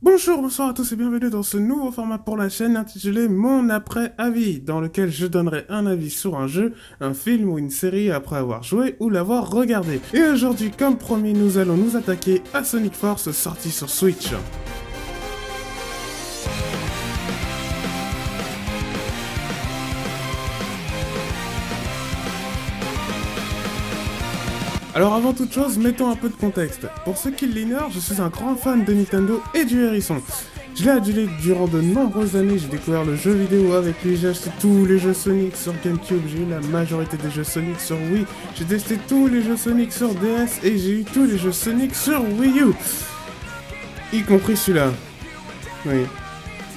Bonjour, bonsoir à tous et bienvenue dans ce nouveau format pour la chaîne intitulé Mon après-avis, dans lequel je donnerai un avis sur un jeu, un film ou une série après avoir joué ou l'avoir regardé. Et aujourd'hui, comme promis, nous allons nous attaquer à Sonic Force sorti sur Switch. Alors avant toute chose, mettons un peu de contexte. Pour ceux qui l'ignorent, je suis un grand fan de Nintendo et du hérisson. Je l'ai adulé durant de nombreuses années, j'ai découvert le jeu vidéo avec lui, j'ai acheté tous les jeux Sonic sur GameCube, j'ai eu la majorité des jeux Sonic sur Wii, j'ai testé tous les jeux Sonic sur DS et j'ai eu tous les jeux Sonic sur Wii U. Y compris celui-là. Oui.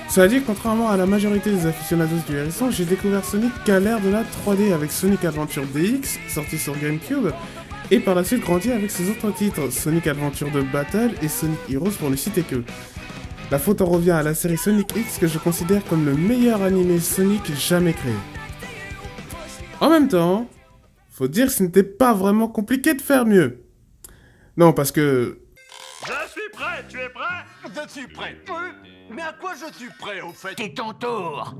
Cela dit, contrairement à la majorité des aficionados du hérisson, j'ai découvert Sonic qu'à l'ère de la 3D avec Sonic Adventure DX, sorti sur GameCube, et par la suite grandi avec ses autres titres, Sonic Adventure 2 Battle et Sonic Heroes pour ne citer que. La faute en revient à la série Sonic X que je considère comme le meilleur animé Sonic jamais créé. En même temps, faut dire que ce n'était pas vraiment compliqué de faire mieux. Non, parce que... Je suis prêt, tu es prêt? Je suis prêt. Mais à quoi je suis prêt au fait? C'est ton tour.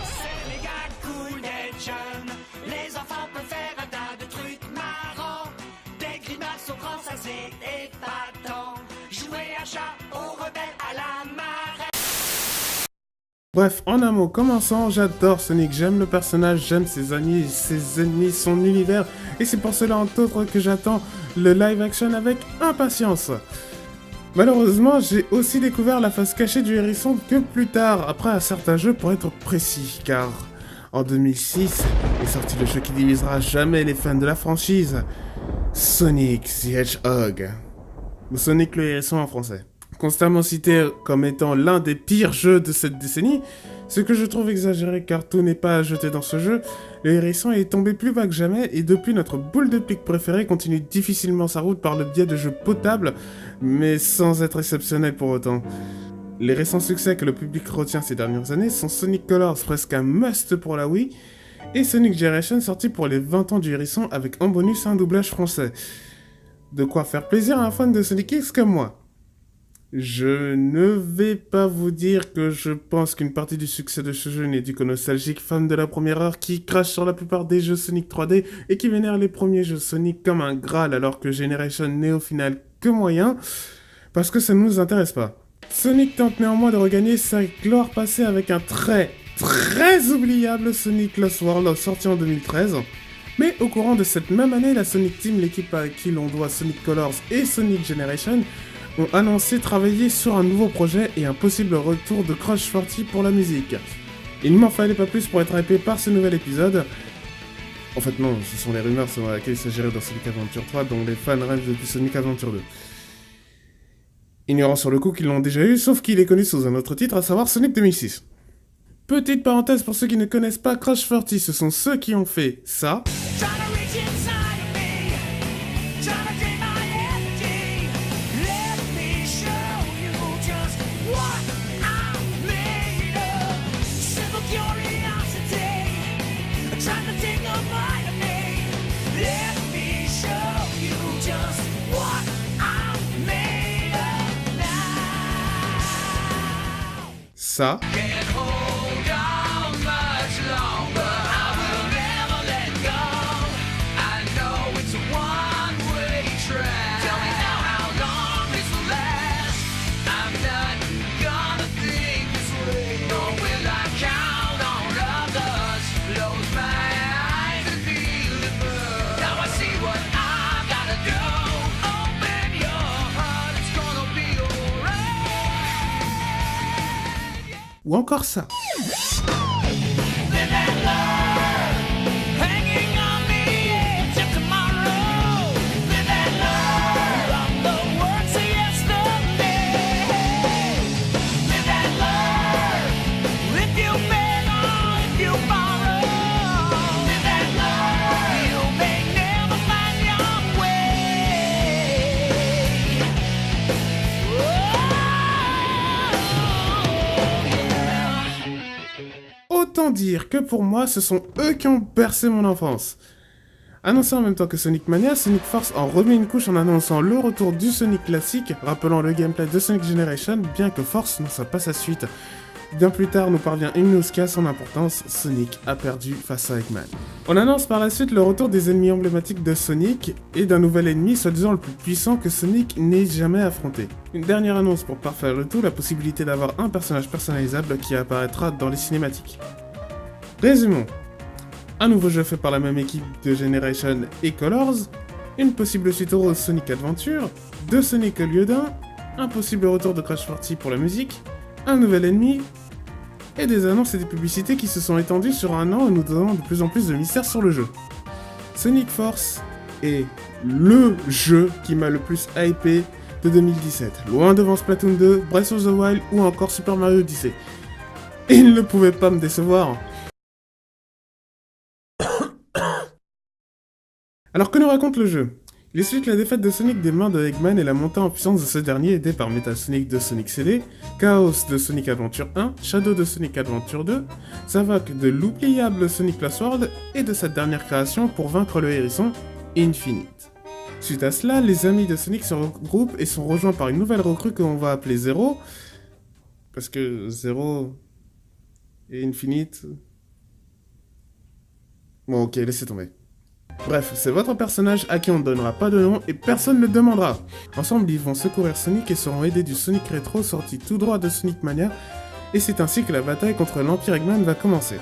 C'est les gars cool d'être jeunes. Les enfants peuvent faire un tas de trucs marrants. Des grimaces au grand, ça c'est épatant. Jouer à chat, aux rebelles, à la marée. Bref, en un mot, commençant, j'adore Sonic, j'aime le personnage, j'aime ses ennemis, son univers, et c'est pour cela entre autres que j'attends le live action avec impatience. Malheureusement, j'ai aussi découvert la face cachée du hérisson que plus tard, après un certain jeu pour être précis, car en 2006 est sorti le jeu qui divisera jamais les fans de la franchise, Sonic the Hedgehog, ou Sonic le hérisson en français. Constamment cité comme étant l'un des pires jeux de cette décennie, ce que je trouve exagéré car tout n'est pas à jeter dans ce jeu, le hérisson est tombé plus bas que jamais et depuis notre boule de pique préférée continue difficilement sa route par le biais de jeux potables, mais sans être exceptionnel pour autant. Les récents succès que le public retient ces dernières années sont Sonic Colors, presque un must pour la Wii, et Sonic Generation sorti pour les 20 ans du hérisson avec en bonus un doublage français. De quoi faire plaisir à un fan de Sonic X comme moi. Je ne vais pas vous dire que je pense qu'une partie du succès de ce jeu n'est due qu'aux nostalgiques fans de la première heure qui crachent sur la plupart des jeux Sonic 3D et qui vénèrent les premiers jeux Sonic comme un Graal alors que Generation n'est au final que moyen, parce que ça ne nous intéresse pas. Sonic tente néanmoins de regagner sa gloire passée avec un très oubliable Sonic Lost World sorti en 2013. Mais au courant de cette même année, la Sonic Team, l'équipe à qui l'on doit Sonic Colors et Sonic Generation, ont annoncé travailler sur un nouveau projet et un possible retour de Crash 40 pour la musique. Il ne m'en fallait pas plus pour être hypé par ce nouvel épisode. En fait non, ce sont les rumeurs selon lesquelles il s'agirait dans Sonic Adventure 3 dont les fans rêvent depuis Sonic Adventure 2. Ignorant sur le coup qu'ils l'ont déjà eu, sauf qu'il est connu sous un autre titre, à savoir Sonic 2006. Petite parenthèse pour ceux qui ne connaissent pas Crash 40, ce sont ceux qui ont fait ça. Trying to reach inside of me. Trying to drain my energy. Let me show you just what I'm made of. Simple curiosity. Trying to take a bite of me. Let me show you just what I'm made of now. Ça. Can't hold on much longer. I will never let go. I know it's a one-way track. Tell me now how long this will last. I'm not gonna think this way. Nor will I count on others. Close my eyes and feel it burn. Now I see what I've gotta do. Open your heart, it's gonna be alright. Ou encore ça. Live and learn, hanging on the edge of tomorrow. Live and learn from the works of yesterday. Live and learn, if you beg or if you borrow. Live and learn, you may never find your way. Autant dire que pour moi, ce sont eux qui ont bercé mon enfance. Annoncé en même temps que Sonic Mania, Sonic Force en remet une couche en annonçant le retour du Sonic classique, rappelant le gameplay de Sonic Generation, bien que Force n'en soit pas sa suite. Bien plus tard nous parvient une news qui a son importance, Sonic a perdu face à Eggman. On annonce par la suite le retour des ennemis emblématiques de Sonic, et d'un nouvel ennemi soi-disant le plus puissant que Sonic n'ait jamais affronté. Une dernière annonce pour parfaire le tout, la possibilité d'avoir un personnage personnalisable qui apparaîtra dans les cinématiques. Résumons. Un nouveau jeu fait par la même équipe de Generation et Colors, une possible suite au Sonic Adventure, 2 Sonic au lieu d'un, un possible retour de Crash Party pour la musique, un nouvel ennemi, et des annonces et des publicités qui se sont étendues sur un an en nous donnant de plus en plus de mystères sur le jeu. Sonic Force est LE jeu qui m'a le plus hypé de 2017, loin devant Splatoon 2, Breath of the Wild ou encore Super Mario Odyssey. Et il ne pouvait pas me décevoir. Alors que nous raconte le jeu? Il explique la défaite de Sonic des mains de Eggman et la montée en puissance de ce dernier aidé par Metal Sonic de Sonic CD, Chaos de Sonic Adventure 1, Shadow de Sonic Adventure 2, Savok de l'oubliable Sonic Lost World et de sa dernière création pour vaincre le hérisson, Infinite. Suite à cela, les amis de Sonic se regroupent et sont rejoints par une nouvelle recrue que l'on va appeler Zero, parce que Zero et Infinite... Bon ok, laissez tomber. Bref, c'est votre personnage à qui on ne donnera pas de nom et personne ne le demandera. Ensemble, ils vont secourir Sonic et seront aidés du Sonic Retro sorti tout droit de Sonic Mania, et c'est ainsi que la bataille contre l'Empire Eggman va commencer.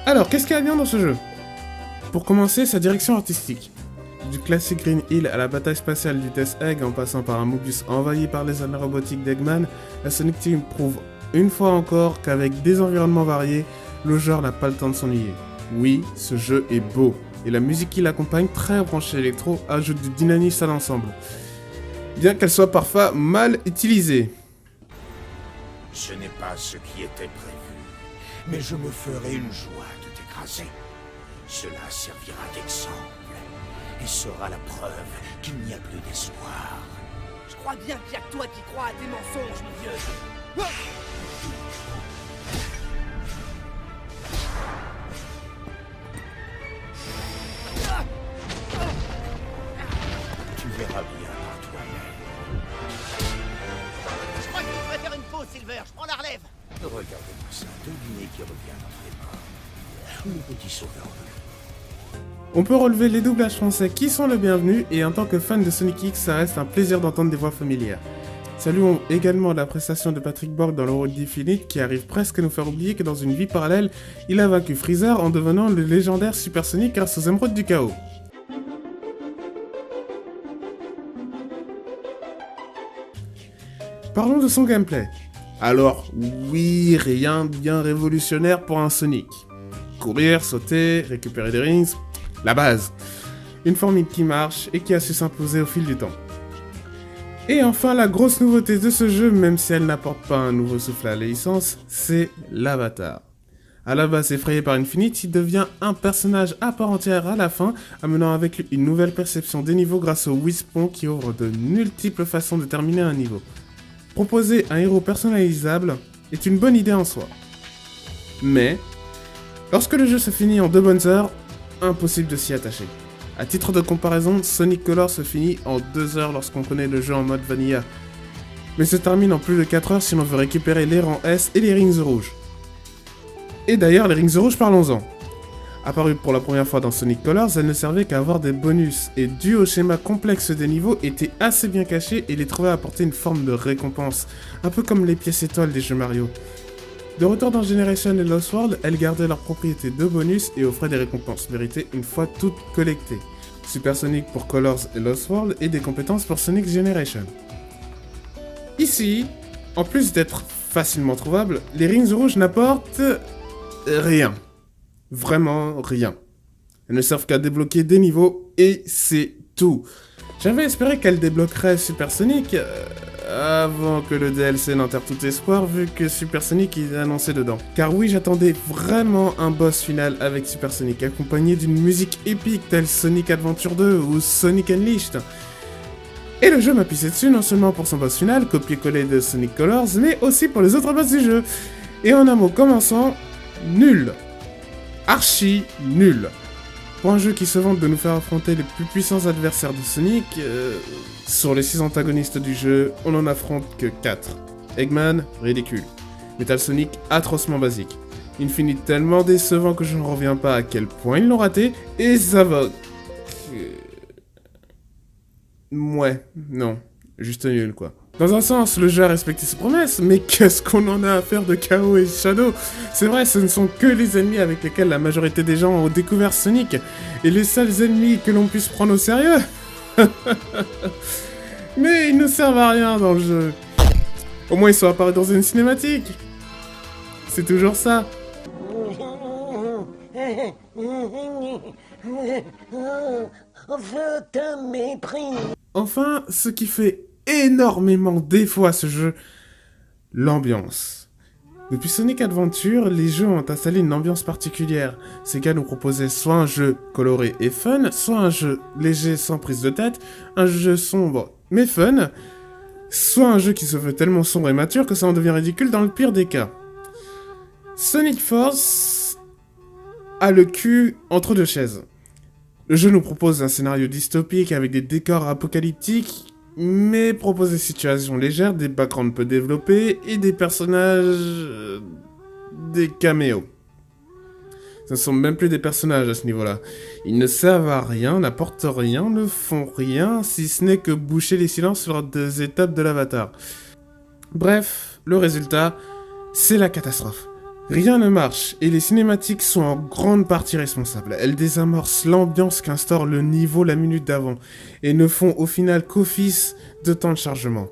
Alors, qu'est-ce qu'il y a bien dans ce jeu? Pour commencer, sa direction artistique. Du classique Green Hill à la bataille spatiale du Test Egg en passant par un Mobius envahi par les armes robotiques d'Eggman, la Sonic Team prouve une fois encore qu'avec des environnements variés, le joueur n'a pas le temps de s'ennuyer. Oui, ce jeu est beau. Et la musique qui l'accompagne, très branchée électro, ajoute du dynamisme à l'ensemble. Bien qu'elle soit parfois mal utilisée. Ce n'est pas ce qui était prévu, mais je me ferai une joie de t'écraser. Cela servira d'exemple, et sera la preuve qu'il n'y a plus d'espoir. Je crois bien qu'il y a que toi qui crois à tes mensonges, mon vieux. Tu verras bien par toi-même. Je crois que je devrais faire une pause, Silver. Je prends la relève. Regardez-moi ça, devinez qui revient entre les morts. Le petit sauveur bleu. On peut relever les doublages français qui sont le bienvenu, et en tant que fan de Sonic X, ça reste un plaisir d'entendre des voix familières. Saluons également la prestation de Patrick Borg dans le rôle d'Infinite, qui arrive presque à nous faire oublier que dans une vie parallèle, il a vaincu Freezer en devenant le légendaire Super Sonic grâce aux émeraudes du chaos. Parlons de son gameplay. Alors, oui, rien de bien révolutionnaire pour un Sonic. Courir, sauter, récupérer des rings, la base. Une formule qui marche et qui a su s'imposer au fil du temps. Et enfin, la grosse nouveauté de ce jeu, même si elle n'apporte pas un nouveau souffle à la licence, c'est l'avatar. À la base effrayé par Infinite, il devient un personnage à part entière à la fin, amenant avec lui une nouvelle perception des niveaux grâce au Wispon qui ouvre de multiples façons de terminer un niveau. Proposer un héros personnalisable est une bonne idée en soi. Mais, lorsque le jeu se finit en 2 bonnes heures, impossible de s'y attacher. A titre de comparaison, Sonic Colors se finit en 2 heures lorsqu'on connaît le jeu en mode vanilla. Mais se termine en plus de 4 heures si l'on veut récupérer les rangs S et les rings rouges. Et d'ailleurs, les rings rouges, parlons-en. Apparue pour la première fois dans Sonic Colors, elle ne servait qu'à avoir des bonus, et dû au schéma complexe des niveaux, étaient assez bien cachés et les trouvait apporter une forme de récompense, un peu comme les pièces étoiles des jeux Mario. De retour dans Generation et Lost World, elles gardaient leurs propriétés de bonus et offraient des récompenses méritées une fois toutes collectées. Super Sonic pour Colors et Lost World et des compétences pour Sonic Generation. Ici, en plus d'être facilement trouvables, les rings rouges n'apportent rien. Vraiment rien. Elles ne servent qu'à débloquer des niveaux et c'est tout. J'avais espéré qu'elle débloquerait Super Sonic avant que le DLC n'enterre tout espoir vu que Super Sonic est annoncé dedans. Car oui, j'attendais vraiment un boss final avec Super Sonic accompagné d'une musique épique telle Sonic Adventure 2 ou Sonic Unleashed. Et le jeu m'a pissé dessus non seulement pour son boss final, copier-coller de Sonic Colors, mais aussi pour les autres boss du jeu. Et en un mot commençant, nul. Archi nul. Pour un jeu qui se vante de nous faire affronter les plus puissants adversaires de Sonic, sur les 6 antagonistes du jeu, on n'en affronte que 4. Eggman, ridicule. Metal Sonic, atrocement basique. Infinite tellement décevant que je ne reviens pas à quel point ils l'ont raté, et Zavok... Ouais, non, juste nul quoi. Dans un sens, le jeu a respecté ses promesses, mais qu'est-ce qu'on en a à faire de Chaos et Shadow? C'est vrai, ce ne sont que les ennemis avec lesquels la majorité des gens ont découvert Sonic, et les seuls ennemis que l'on puisse prendre au sérieux. Mais ils ne servent à rien dans le jeu. Au moins ils sont apparus dans une cinématique. C'est toujours ça. Enfin, ce qui fait énormément défaut à ce jeu, l'ambiance. Depuis Sonic Adventure, les jeux ont installé une ambiance particulière. Sega nous proposait soit un jeu coloré et fun, soit un jeu léger sans prise de tête, un jeu sombre mais fun, soit un jeu qui se veut tellement sombre et mature que ça en devient ridicule dans le pire des cas. Sonic Force a le cul entre deux chaises. Le jeu nous propose un scénario dystopique avec des décors apocalyptiques, mais propose des situations légères, des backgrounds peu développés et des personnages... des caméos. Ce ne sont même plus des personnages à ce niveau-là. Ils ne servent à rien, n'apportent rien, ne font rien, si ce n'est que boucher les silences lors des étapes de l'avatar. Bref, le résultat, c'est la catastrophe. Rien ne marche, et les cinématiques sont en grande partie responsables. Elles désamorcent l'ambiance qu'instaure le niveau la minute d'avant, et ne font au final qu'office de temps de chargement.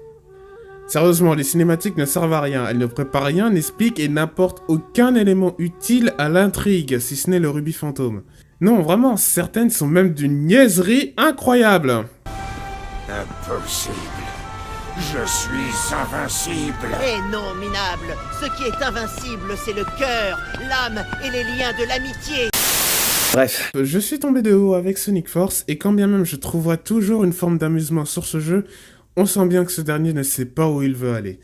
Sérieusement, les cinématiques ne servent à rien, elles ne préparent rien, n'expliquent et n'apportent aucun élément utile à l'intrigue, si ce n'est le rubis fantôme. Non, vraiment, certaines sont même d'une niaiserie incroyable. Impossible. Je suis invincible. Eh non, minable. Ce qui est invincible, c'est le cœur, l'âme et les liens de l'amitié. Bref. Je suis tombé de haut avec Sonic Force, et quand bien même je trouverai toujours une forme d'amusement sur ce jeu, on sent bien que ce dernier ne sait pas où il veut aller.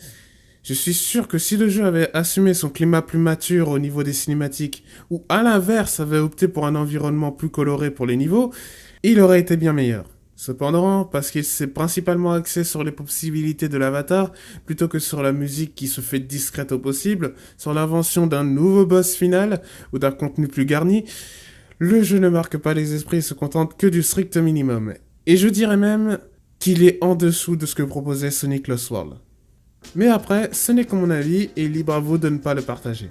Je suis sûr que si le jeu avait assumé son climat plus mature au niveau des cinématiques, ou à l'inverse avait opté pour un environnement plus coloré pour les niveaux, il aurait été bien meilleur. Cependant, parce qu'il s'est principalement axé sur les possibilités de l'avatar, plutôt que sur la musique qui se fait discrète au possible, sur l'invention d'un nouveau boss final, ou d'un contenu plus garni, le jeu ne marque pas les esprits et se contente que du strict minimum. Et je dirais même qu'il est en dessous de ce que proposait Sonic Lost World. Mais après, ce n'est que mon avis, et libre à vous de ne pas le partager.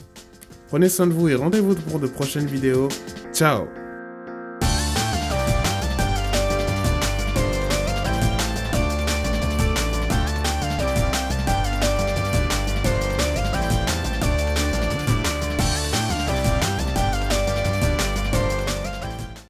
Prenez soin de vous et rendez-vous pour de prochaines vidéos. Ciao!